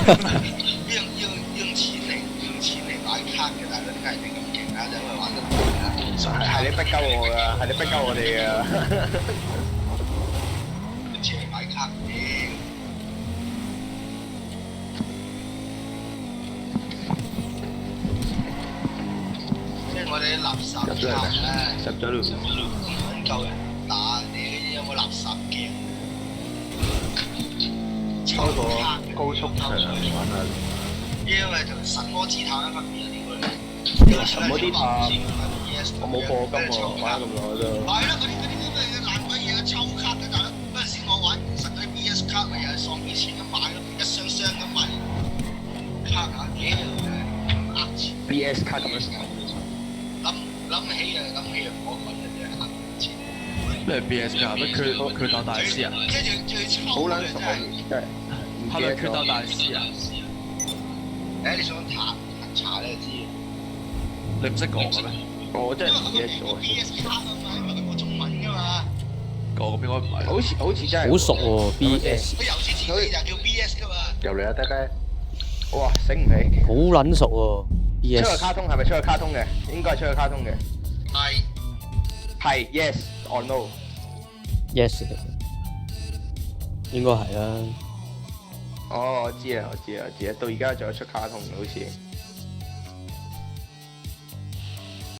用錢嚟買卡嘅，大佬點解你咁勁啊？就因為玩得攰啊！係你逼鳩我㗎，係你逼鳩我哋㗎。用錢嚟買卡，屌！即係我哋啲垃圾卡咧，入咗路，唔撚夠人打，你有冇垃圾鏡？開個高速場玩下。因為同神魔之塔一分別啊！神魔之塔，我冇課金喎，玩咗咁耐都。係咯，嗰啲咁嘅爛鬼嘢抽卡嘅大佬，嗰陣時我玩實嗰啲 BS 卡咪又係喪幾錢咁買咯，一箱箱咁買卡啊，屌呃錢 BS 卡咁樣使。諗起啊，我揾嘅啫呃錢。咩 BS 卡？咩決鬥大師啊？即係最抽好撚熟嘅真係。真係。係咪決鬥大師啊？你想查你就知。你唔識講嘅咩？我真係唔記得因為佢咗。BS 卡啊嘛，因為佢冇中文㗎嘛。嗰個應該唔係。好似真係。好熟喎 BS，佢由始至尾就叫 BS 㗎嘛。由嚟啊，低低。哇，醒唔起。好撚熟喎出個 BS。卡通係咪出個卡通嘅？應該係出個卡通嘅。係。係 yes or no？ Yes，應該係啦。哦，我知啊，到而家仲有出卡通好似。